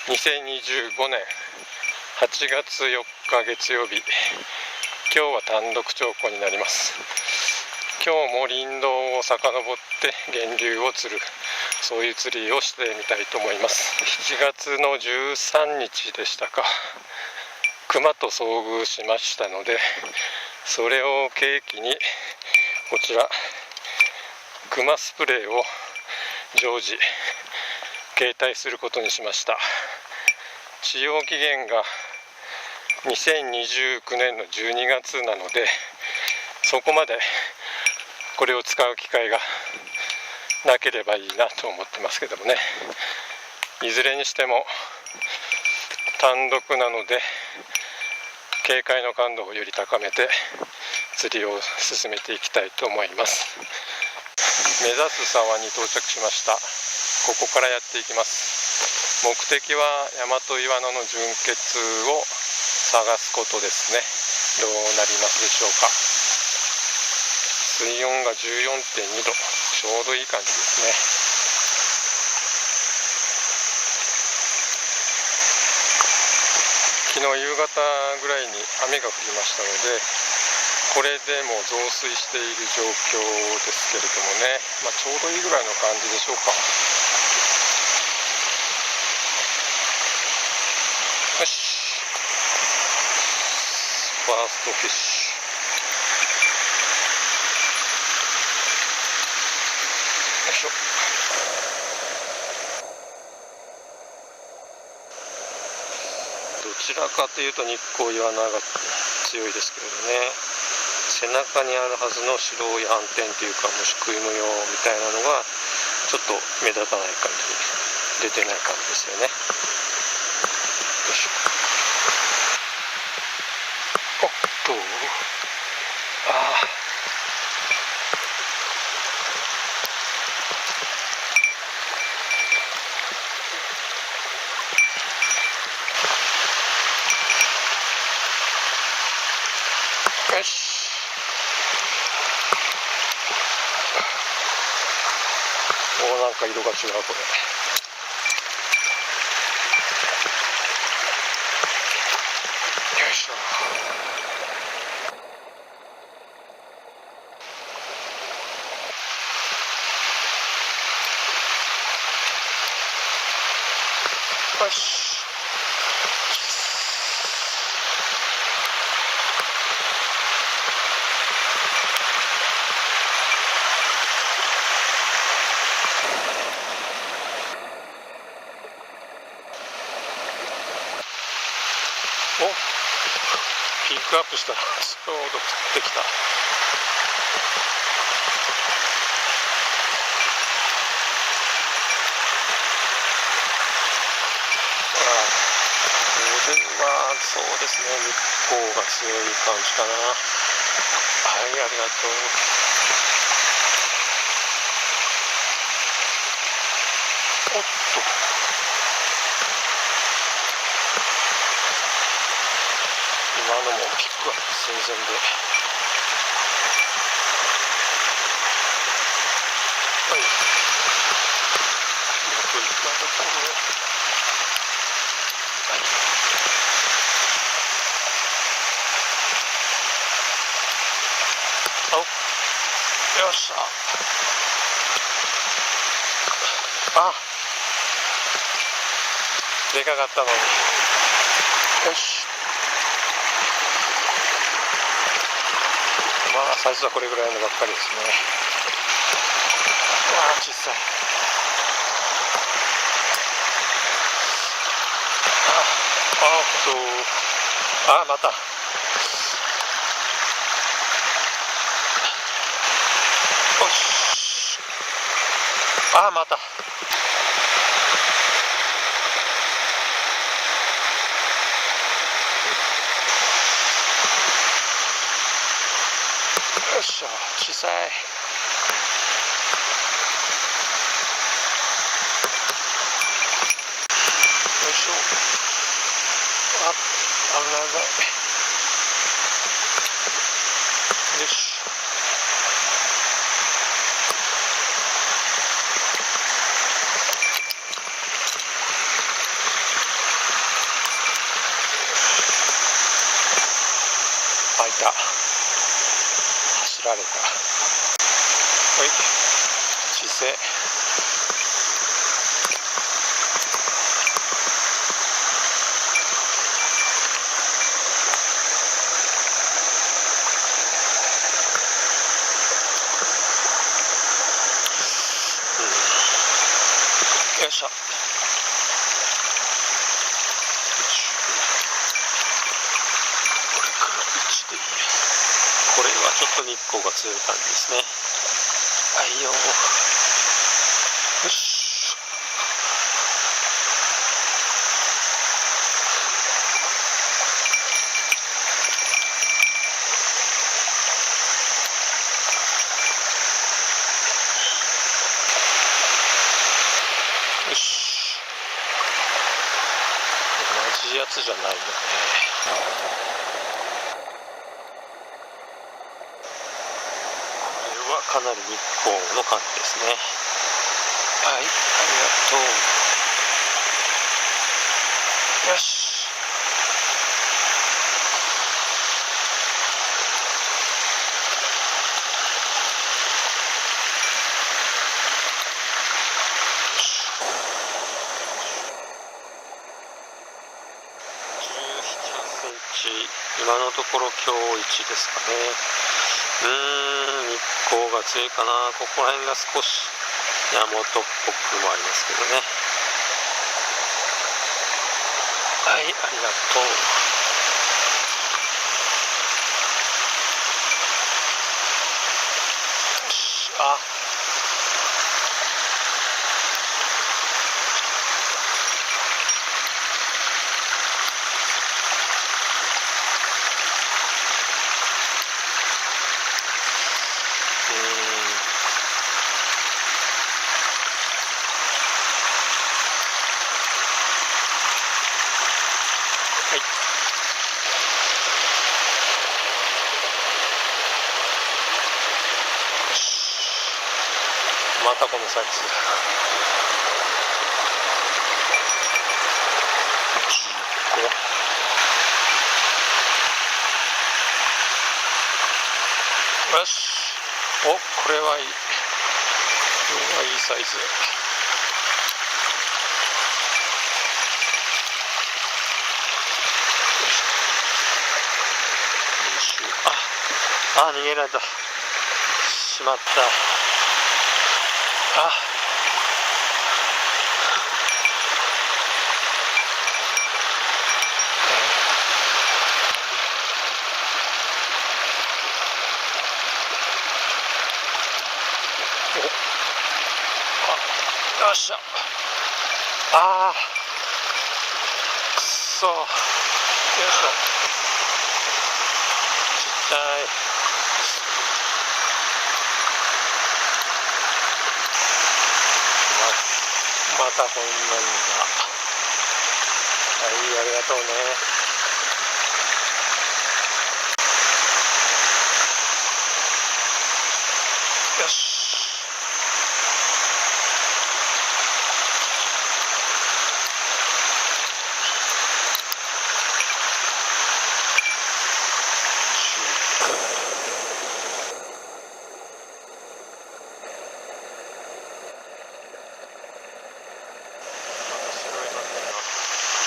2025年8月4日月曜日、今日は単独釣湖になります。今日も林道を遡って源流を釣る、そういう釣りをしてみたいと思います。7月の13日でしたか、熊と遭遇しましたので、それを契機にこちら熊スプレーを常時携帯することにしました。使用期限が2029年の12月なので、そこまでこれを使う機会がなければいいなと思ってますけどもね。いずれにしても単独なので警戒の感度をより高めて釣りを進めていきたいと思います。目指す沢に到着しました。ここからやっていきます。目的は大和岩野の純血を探すことですね。どうなりますでしょうか。水温が 14.2 度、ちょうどいい感じですね。昨日夕方ぐらいに雨が降りましたので、これでもう増水している状況ですけれどもね、ちょうどいいぐらいの感じでしょうか。よし、ファーストフィッシュ。よいしょ。どちらかというと日光岩菜が強いですけれどね、背中にあるはずの白い斑点というか虫食い模様みたいなのがちょっと目立たない感じ、出てない感じですよね。よいしょ。おっと、よし。なんか色が違うこれ。よいしょ。よし。ピックアップしたらちょうど降ってきた。これはそうですね、日光が強い感じかな。はい、ありがとう。おっと、今のもピックアップ寸前で、はい、よくいったところ、はい、よっしゃ。でかかったのに。よし。サイズはこれぐらいのばっかりですね。小さい。また。よし。また。よっしゃ、小さい。よいしょ。危ない危ない。よし。た走られた姿勢。よいしょ。これから1でいいや。これはちょっと日光が強い感じですね。はいよ。よし。よし。同じやつじゃないよね。かなり日光の感じですね。はい、ありがとう。よし。17、8センチ、今のところ今日1ですかね。日光が強いかな。ここら辺が少し山本っぽくもありますけどね。はい、ありがとう。よし、はい。またこのサイズ。よし。お、これはいい。これはいいサイズ。逃げられた。しまった。よっしゃ。くそ。よいしょ。ちっちゃい。またこんなのが。はい、ありがとうね。よし。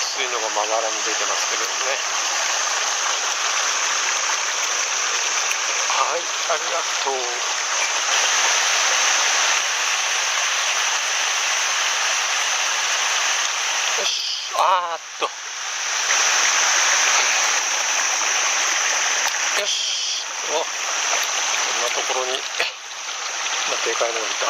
薄いのがまばらに出てますけどね。はい、ありがとう。よし、よし。こんなところにでかいのがいた。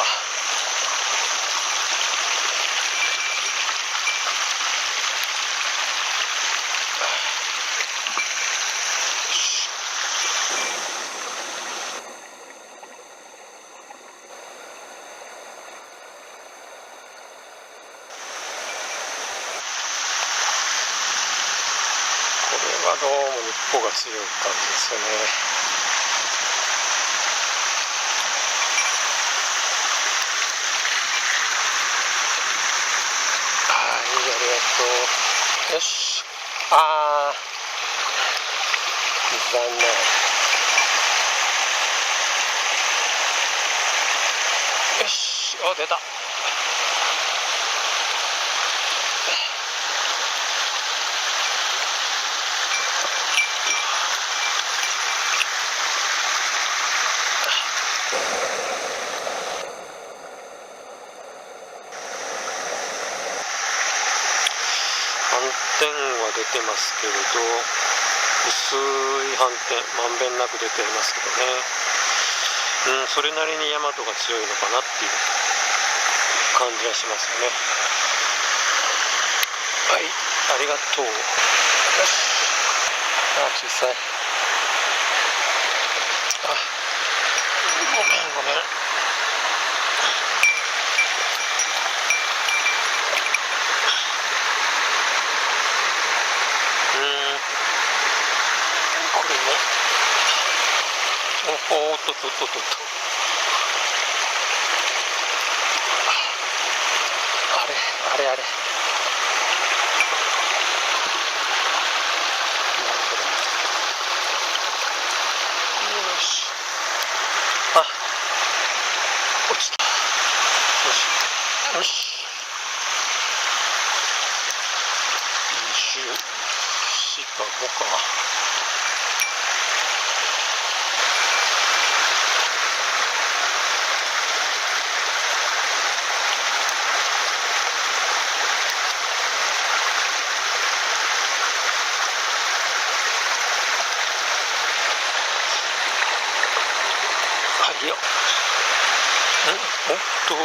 どうも日光が強い感じですよね。はい、ありがとう。よし。残念。し、あ、出た。斑点は出てますけれど、薄い斑点、まんべんなく出ていますけどね。それなりにヤマトが強いのかなっていう感じはしますよね。はい、ありがとう。よし。小さい。ごめんごめん。これもおっとっとっとっと。あれよし、落ちた。よし20か5か。はいよ。おっと。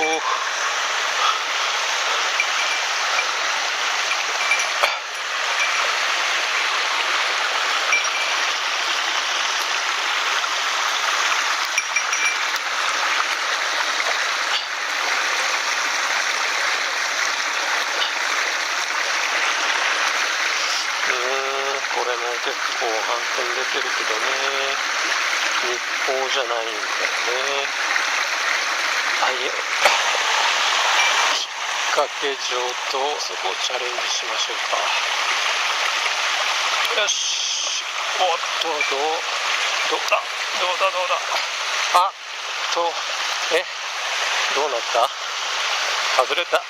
これも結構斑点出てるけどね、日報じゃないんだよね。はいよ。引っ掛け上とそこをチャレンジしましょうか。よし。おっと、どうだあっと、どうなった？外れた。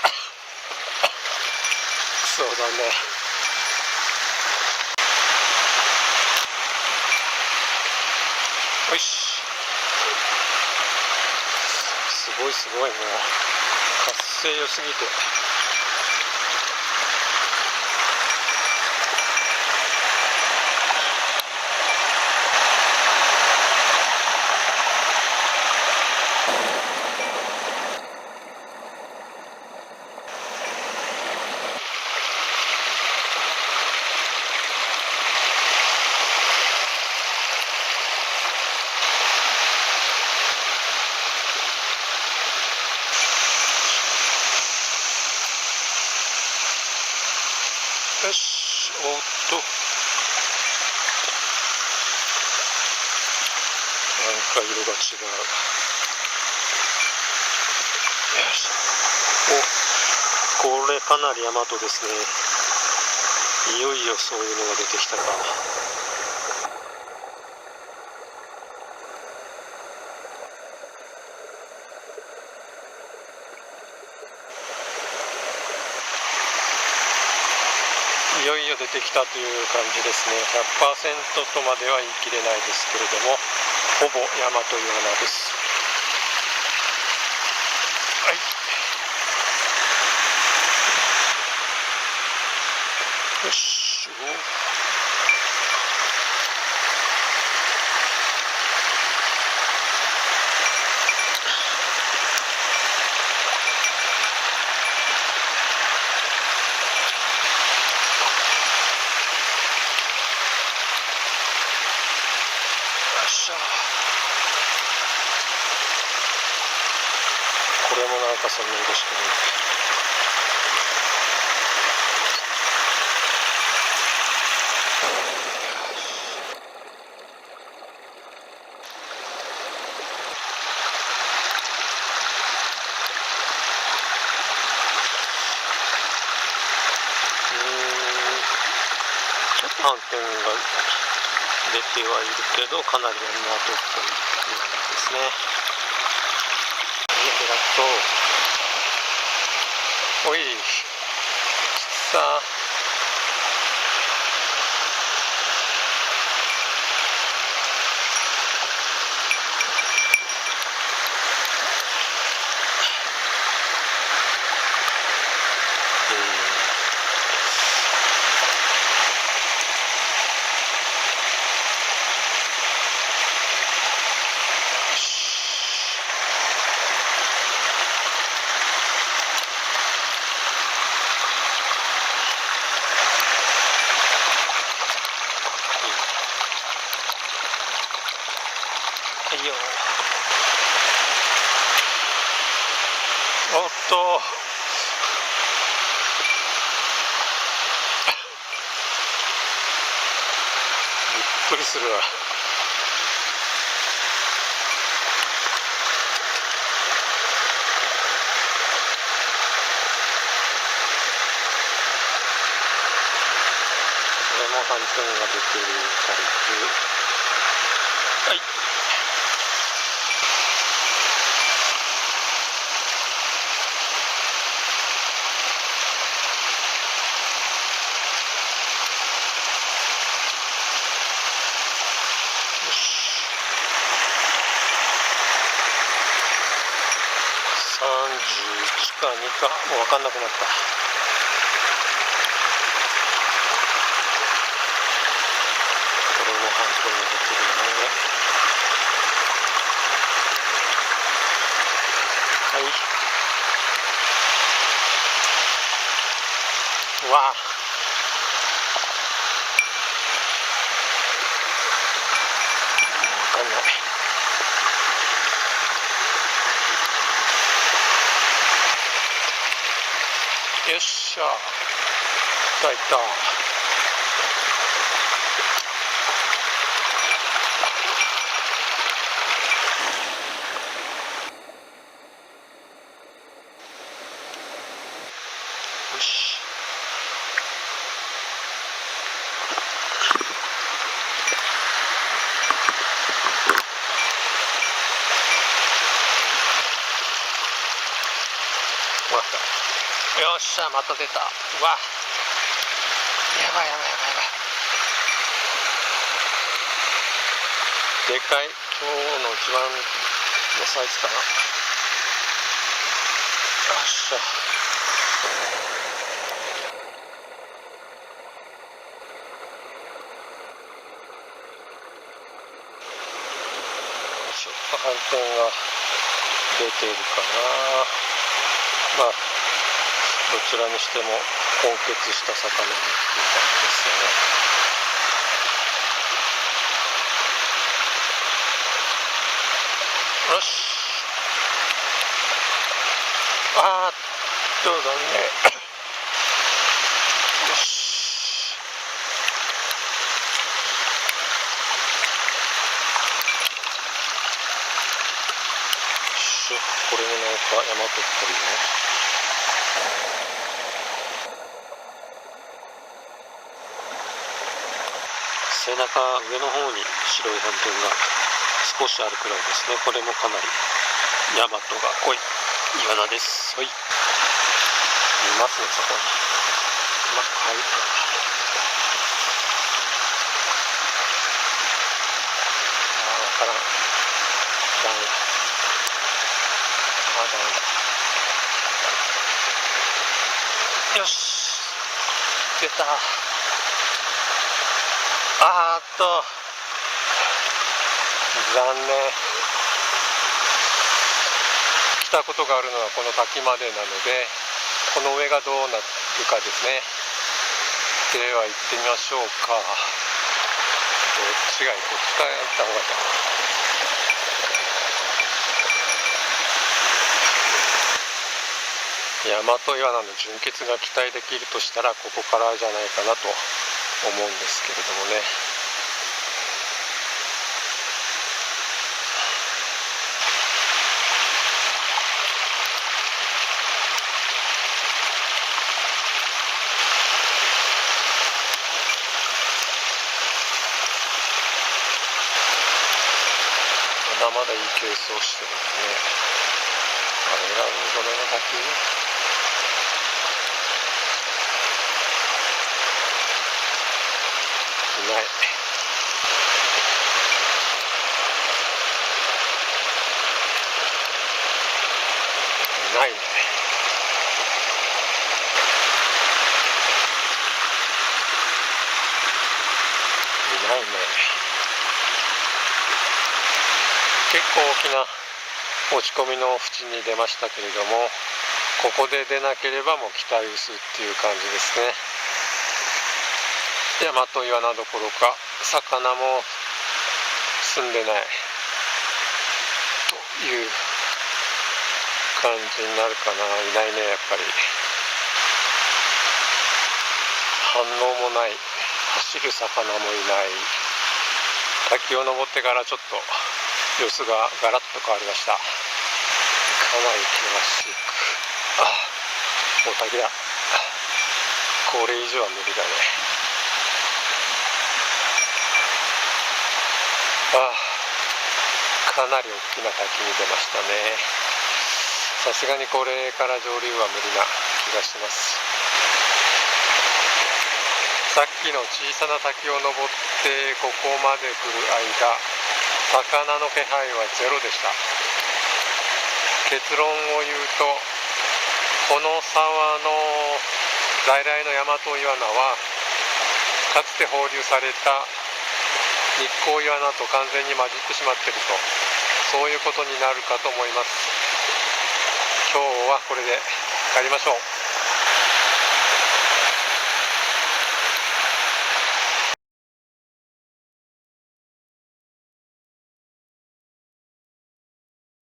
そうだね。よし。すごいもう活性良すぎて。よし、おっと、なんか色が違う。よし、これかなり大和ですね。いよいよそういうのが出てきたか。いよいよ出てきたという感じですね。 100% とまでは言い切れないですけれども、ほぼ大和ヨナです。はい、よし。これもなんかそんな色してる。ちょっと斑点が出てはいるけど、かなり大和っぽい色なんですね。ありがとう。おいさあ、いいよ。おっとびっくりするわ。これも斑点が出てるタイプ。はい。31か2かもう分かんなくなった。これも半分が出てるよね。はい。うわ分かんない。よっしゃ、いったいった。よし。よっしゃ、また出た。うわ、やばいやばいやばいやばい。でかい。今日の一番のサイズかな。よっしゃ。ちょっと斑点が出てるかな。まあどちらにしても混血した魚みたいですよね。よし。あーっと残念。よし。これもなんか大和っぽいね。背中上の方に白い斑点が少しあるくらいですね。これもかなり大和が濃いイワナです。はい、いますね、そこに。まあ入るか。分からん。ダメだ。ダメだ。よし、出た。残念。来たことがあるのはこの滝までなので、この上がどうなるかですね。では行ってみましょうか。どっちがいい？こっちから行った方がいいかな。大和イワナの純血が期待できるとしたらここからじゃないかなと思うんですけれどもね。まだいいケースをしてるんでね。あれが海沿いの滝。大きな落ち込みの淵に出ましたけれども、ここで出なければもう北臼っていう感じですね。大和岩などころか魚も住んでないという感じになるかな。いないね、やっぱり。反応もない、走る魚もいない。滝を登ってからちょっと様子がガラッと変わりました。かなり険しく、もう滝だ。これ以上は無理だね。かなり大きな滝に出ましたね。さすがにこれから上流は無理な気がします。さっきの小さな滝を登ってここまで来る間、魚の気配はゼロでした。結論を言うと、この沢の在来の大和イワナはかつて放流された日光イワナと完全に混じってしまっていると、そういうことになるかと思います。今日はこれで帰りましょう。